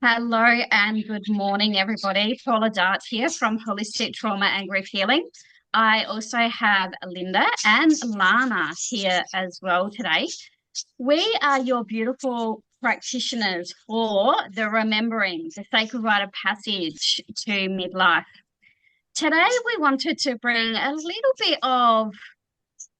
Hello and good morning, everybody. Paula Dart here from Holistic Trauma and Grief Healing. I also have Linda and Lana here as well today. We are your beautiful practitioners for the remembering the sacred rite of passage to midlife. Today, we wanted to bring a little bit of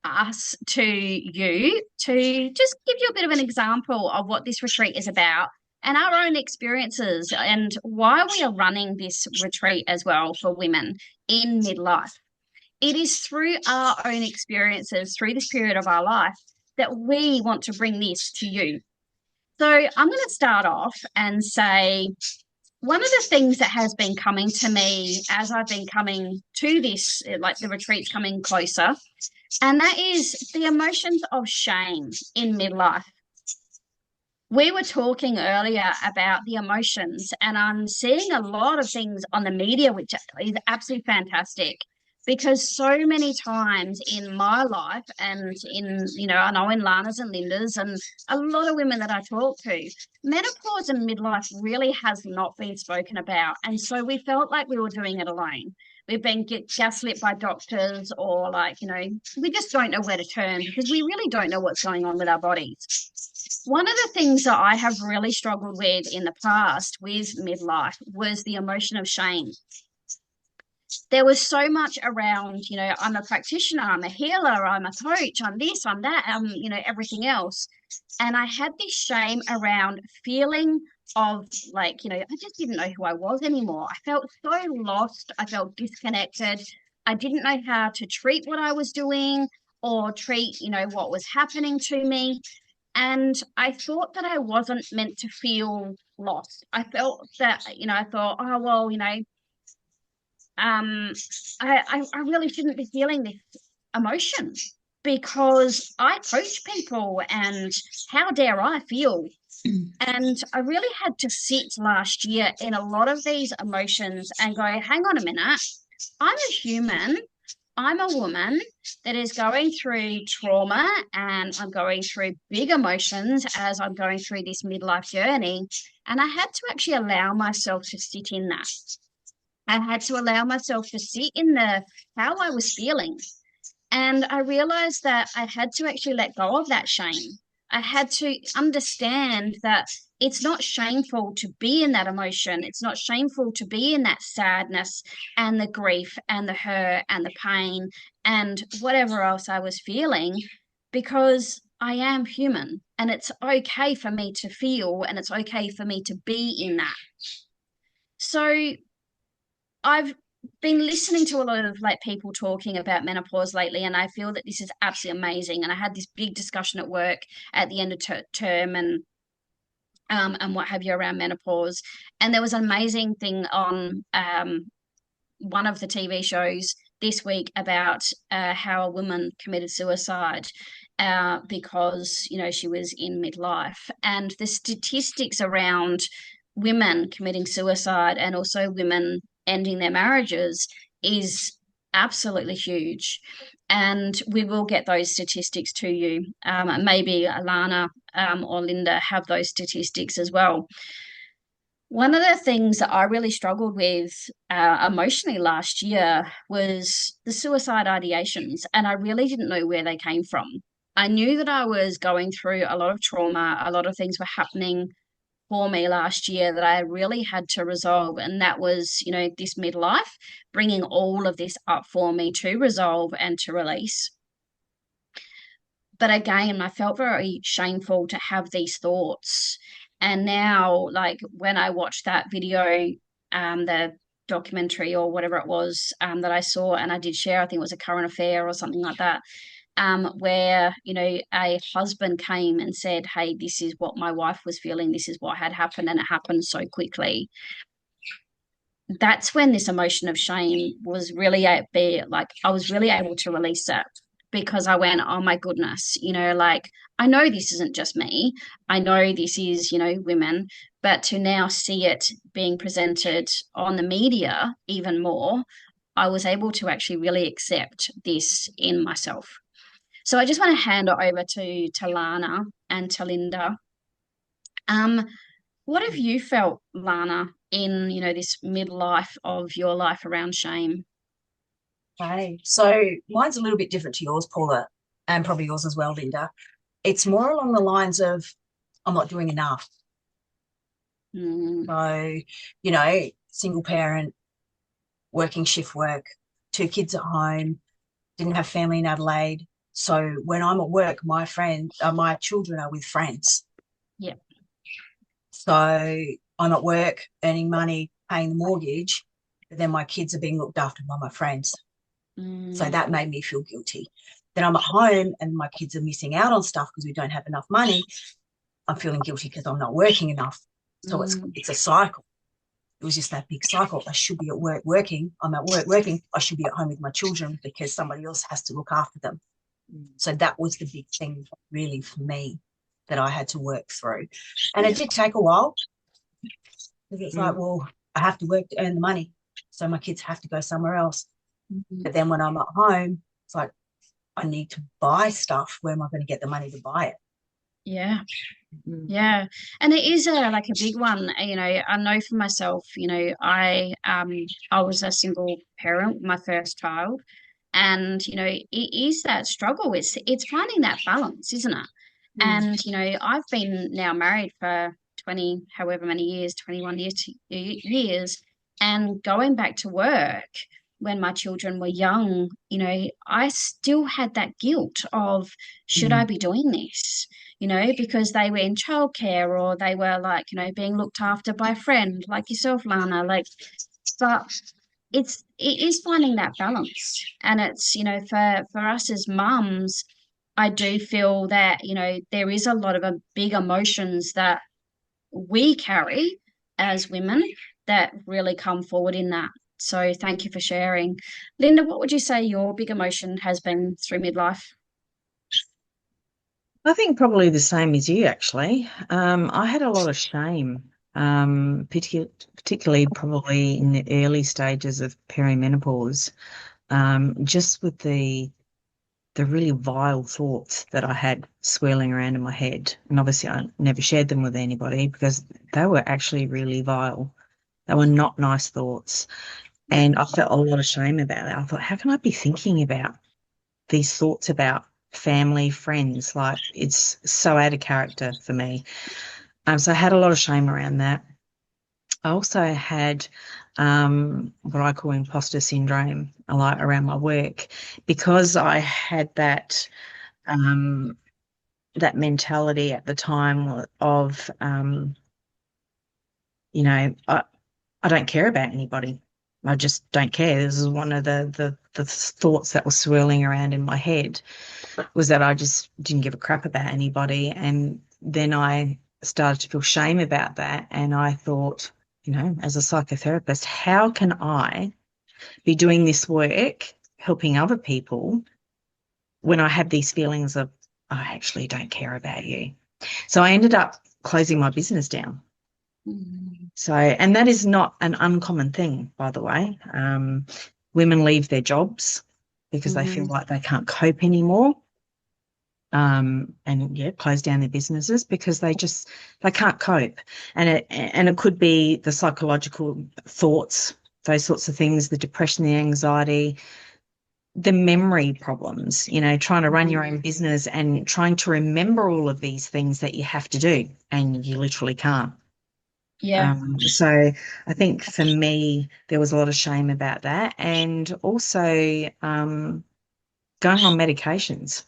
us to you to just give you a bit of an example of what this retreat is about and our own experiences and why we are running this retreat as well for women in midlife. It is through our own experiences, through this period of our life, that we want to bring this to you. So I'm going to start off and say one of the things that has been coming to me as I've been coming to this, like the retreat's coming closer, and that is the emotions of shame in midlife. We were talking earlier about the emotions, and I'm seeing a lot of things on the media, which is absolutely fantastic. Because so many times in my life and I know in Lana's and Linda's and a lot of women that I talk to, menopause and midlife really has not been spoken about. And so we felt like we were doing it alone. We've been gaslit by doctors or we just don't know where to turn because we really don't know what's going on with our bodies. One of the things that I have really struggled with in the past with midlife was the emotion of shame. There was so much around, I'm a practitioner, I'm a healer, I'm a coach, I'm this, I'm that, everything else. And I had this shame around feeling of I just didn't know who I was anymore. I felt so lost. I felt disconnected. I didn't know how to treat what I was doing or treat, what was happening to me. And I thought that I wasn't meant to feel lost. I felt that, I thought, oh, well, um, I really shouldn't be feeling this emotion because I coach people and how dare I feel? And I really had to sit last year in a lot of these emotions and go, hang on a minute, I'm a human. I'm a woman that is going through trauma and I'm going through big emotions as I'm going through this midlife journey. And I had to actually allow myself to sit in that. I had to allow myself to sit in the how I was feeling. And I realized that I had to actually let go of that shame. I had to understand that it's not shameful to be in that emotion. It's not shameful to be in that sadness and the grief and the hurt and the pain and whatever else I was feeling because I am human and it's okay for me to feel and it's okay for me to be in that. So I've been listening to a lot of people talking about menopause lately, and I feel that this is absolutely amazing. And I had this big discussion at work at the end of term and what have you around menopause. And there was an amazing thing on one of the TV shows this week about how a woman committed suicide because she was in midlife, and the statistics around women committing suicide and also women ending their marriages is absolutely huge. And we will get those statistics to you. Maybe Alana or Linda have those statistics as well. One of the things that I really struggled with emotionally last year was the suicide ideations, and I really didn't know where they came from. I knew that I was going through a lot of trauma, a lot of things were happening for me last year that I really had to resolve. And that was, this midlife, bringing all of this up for me to resolve and to release. But again, I felt very shameful to have these thoughts. And now, when I watched that video, the documentary or whatever it was that I saw and I did share, I think it was a current affair or something like that, where a husband came and said, hey, this is what my wife was feeling, this is what had happened, and it happened so quickly. That's when this emotion of shame was really I was really able to release it, because I went, oh my goodness, I know this isn't just me, I know this is women, but to now see it being presented on the media even more, I was able to actually really accept this in myself. So I just want to hand it over to Lana and to Linda. Um, What have you felt, Lana, in, this midlife of your life around shame? Okay. So mine's a little bit different to yours, Paula, and probably yours as well, Linda. It's more along the lines of I'm not doing enough. Mm, So, single parent, working shift work, two kids at home, didn't have family in Adelaide. So when I'm at work, my children are with friends. yeah. So I'm at work earning money, paying the mortgage, but then my kids are being looked after by my friends. So Mm, that made me feel guilty. Then I'm at home and my kids are missing out on stuff because we don't have enough money. I'm feeling guilty because I'm not working enough. So it's mm, it's a cycle. It was just that big cycle. I should be at work working. I'm at work working. I should be at home with my children because somebody else has to look after them. So that was the big thing really for me that I had to work through. And it yeah. did take a while because it's like, Mm. well, I have to work to earn the money. So my kids have to go somewhere else. Mhm. But then when I'm at home, it's like, I need to buy stuff. Where am I going to get the money to buy it? Yeah. Mm. Yeah, and it is a big one. I know for myself. I was a single parent with my first child, and it is that struggle. It's finding that balance, isn't it? Mm. And I've been now married for 20, however many years, 21 years, and going back to work when my children were young, I still had that guilt of should I Mm. be doing this? Because they were in childcare or they were like, being looked after by a friend like yourself, Lana. Like, but it is finding that balance. And it's, for us as mums, I do feel that, there is a lot of big emotions that we carry as women that really come forward in that. So thank you for sharing. Linda, what would you say your big emotion has been through midlife? I think probably the same as you, actually. I had a lot of shame, particularly probably in the early stages of perimenopause, just with the really vile thoughts that I had swirling around in my head. And obviously, I never shared them with anybody because they were actually really vile. They were not nice thoughts. And I felt a lot of shame about it. I thought, how can I be thinking about these thoughts about family, friends? Like it's so out of character for me. So I had a lot of shame around that. I also had what I call imposter syndrome, like around my work, because I had um, that mentality at the time of, I don't care about anybody. I just don't care. This is one of the thoughts that was swirling around in my head was that I just didn't give a crap about anybody. And then I started to feel shame about that. And I thought, as a psychotherapist, how can I be doing this work, helping other people, when I have these feelings of, I actually don't care about you? So I ended up closing my business down. Mm, So, and that is not an uncommon thing, by the way. Women leave their jobs because they feel mm, like they can't cope anymore. And yeah, close down their businesses because they can't cope. And it could be the psychological thoughts, those sorts of things, the depression, the anxiety, the memory problems, trying to run your mm. own business and trying to remember all of these things that you have to do, and you literally can't. Yeah. So I think for me, there was a lot of shame about that. And also going on medications.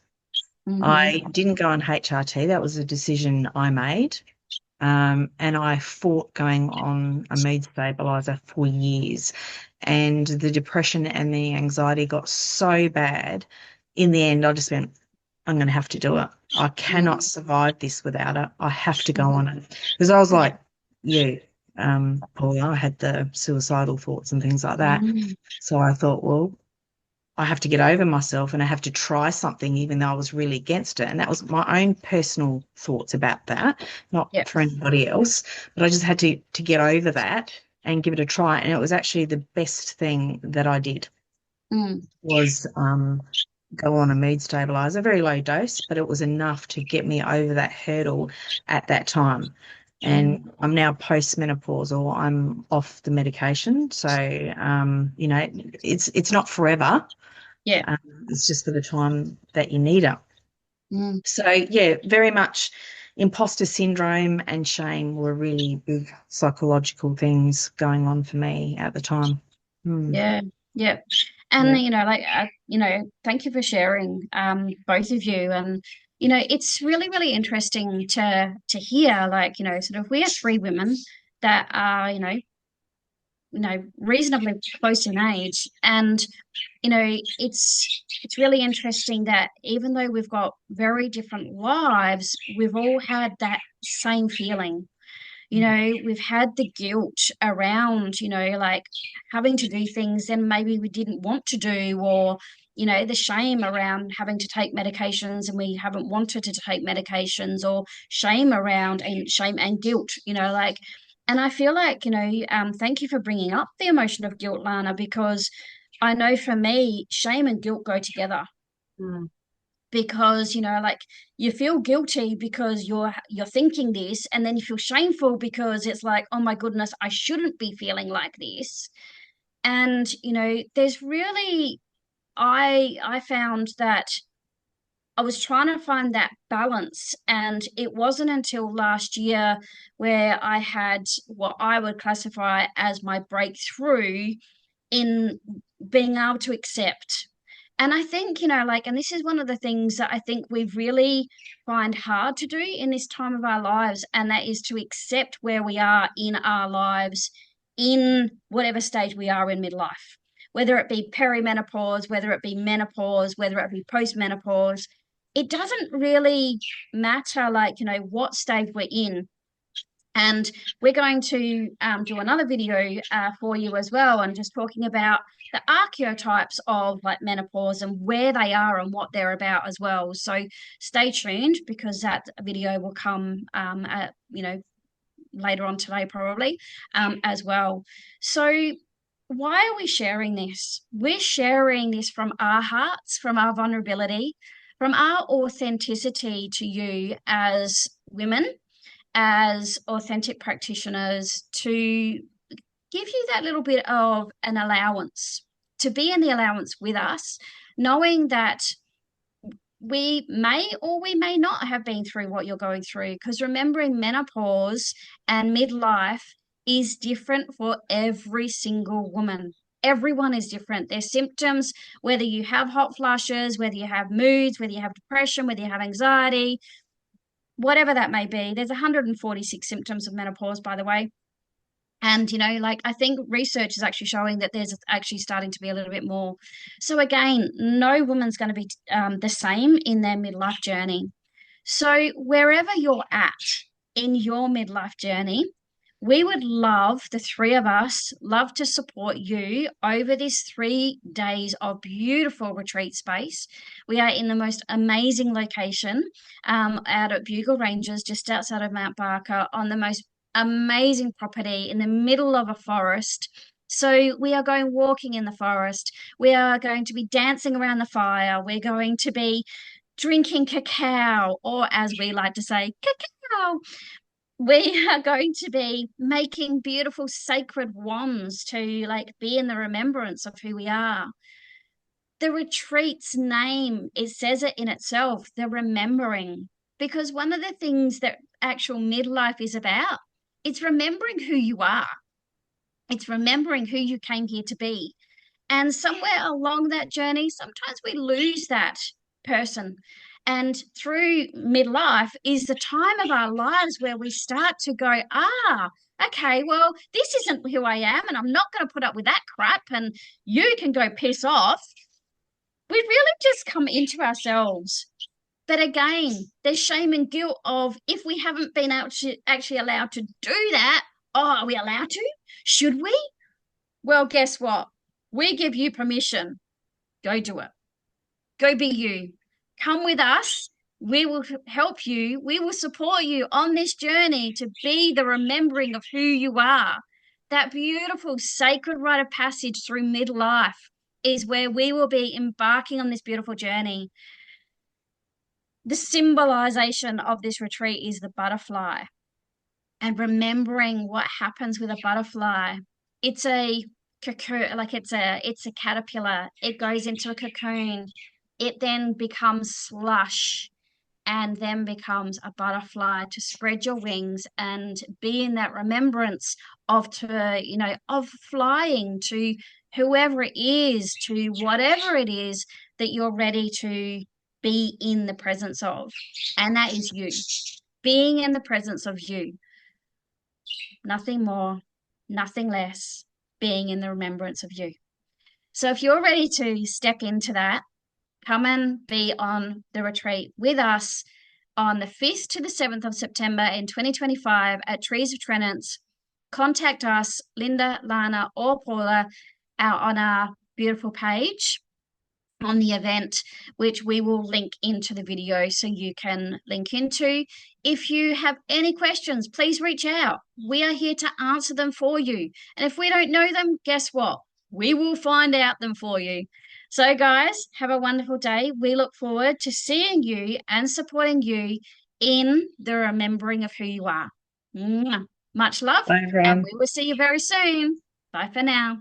Hmm. I didn't go on HRT. That was a decision I made. And I fought going on a mood stabilizer for years. And the depression and the anxiety got so bad. In the end, I just went, I'm going to have to do it. I cannot Mm, survive this without it. I have to go on mhm. it. Because I was Yeah. like, you, Paula, I had the suicidal thoughts and things like that. Mm, So I thought, well, I have to get over myself and I have to try something, even though I was really against it. And that was my own personal thoughts about that, not yeah. for anybody else. But I just had to get over that and give it a try. And it was actually the best thing that I did Mm, was go on a mood stabilizer, very low dose, but it was enough to get me over that hurdle at that time. and I'm now postmenopausal. I'm off the medication, so you know, it's not forever. Yeah. It's just for the time that you need it. Mm. So yeah, very much imposter syndrome and shame were really big psychological things going on for me at the time. Yeah. Yeah. Yeah. And thank you for sharing, both of you. And it's really, really interesting to hear, like, sort of we are three women that are, reasonably close in age. And it's really interesting that even though we've got very different lives, we've all had that same feeling. We've had the guilt around, like having to do things then maybe we didn't want to do, or, the shame around having to take medications and we haven't wanted to take medications, or shame and guilt, like, and I feel like, thank you for bringing up the emotion of guilt, Lana, because I know for me, shame and guilt go together Mm. because like you feel guilty because you're thinking this, and then you feel shameful because it's like, oh my goodness, I shouldn't be feeling like this. And there's really, I found that I was trying to find that balance, and it wasn't until last year where I had what I would classify as my breakthrough in being able to accept. And I think, like, and this is one of the things that I think we really find hard to do in this time of our lives, and that is to accept where we are in our lives, in whatever stage we are in midlife, whether it be perimenopause, whether it be menopause, whether it be postmenopause. It doesn't really matter, like, what stage we're in. And we're going to do another video for you as well, and just talking about the archetypes of like menopause and where they are and what they're about as well. So stay tuned, because that video will come later on today probably, as well. So why are we sharing this? We're sharing this from our hearts, from our vulnerability, from our authenticity to you as women, as authentic practitioners, to give you that little bit of an allowance, to be in the allowance with us, knowing that we may or we may not have been through what you're going through. Because remembering, menopause and midlife is different for every single woman. Everyone is different. Their symptoms, whether you have hot flushes, whether you have moods, whether you have depression, whether you have anxiety, whatever that may be. There's 146 symptoms of menopause, by the way. And, like, I think research is actually showing that there's actually starting to be a little bit more. So, again, no woman's going to be the same in their midlife journey. So, wherever you're at in your midlife journey, we would love, the three of us, love to support you over this 3 days of beautiful retreat space. We are in the most amazing location, out at Bugle Ranges, just outside of Mount Barker, on the most amazing property in the middle of a forest. So we are going walking in the forest. We are going to be dancing around the fire. We're going to be drinking cacao, or as we like to say, cacao. We are going to be making beautiful sacred wands to like be in the remembrance of who we are. The retreat's name, it says it in itself, the remembering. Because one of the things that actual midlife is about, it's remembering who you are. It's remembering who you came here to be. And somewhere along that journey, sometimes we lose that person. And through midlife is the time of our lives where we start to go, okay, well, this isn't who I am, and I'm not going to put up with that crap, and you can go piss off. We really just come into ourselves. But again, there's shame and guilt of, if we haven't been actually allowed to do that, are we allowed to? Should we? Well, guess what? We give you permission. Go do it. Go be you. Come with us. We will help you. We will support you on this journey to be the remembering of who you are. That beautiful sacred rite of passage through midlife is where we will be embarking on this beautiful journey. The symbolization of this retreat is the butterfly. and remembering what happens with a butterfly. It's a cocoon, like it's a caterpillar. It goes into a cocoon. It then becomes slush and then becomes a butterfly to spread your wings and be in that remembrance of of flying to whoever it is, to whatever it is that you're ready to be in the presence of. And that is you. Being in the presence of you. Nothing more, nothing less, being in the remembrance of you. So if you're ready to step into that, come and be on the retreat with us on the 5th to the 7th of September in 2025 at Trees of Trenance. Contact us, Linda, Lana, or Paula, on our beautiful page on the event, which we will link into the video so you can link into. If you have any questions, please reach out. We are here to answer them for you. And if we don't know them, guess what? We will find out them for you. So guys, have a wonderful day. We look forward to seeing you and supporting you in the remembering of who you are. Much love, Bye, and everyone. we will see you very soon. Bye for now.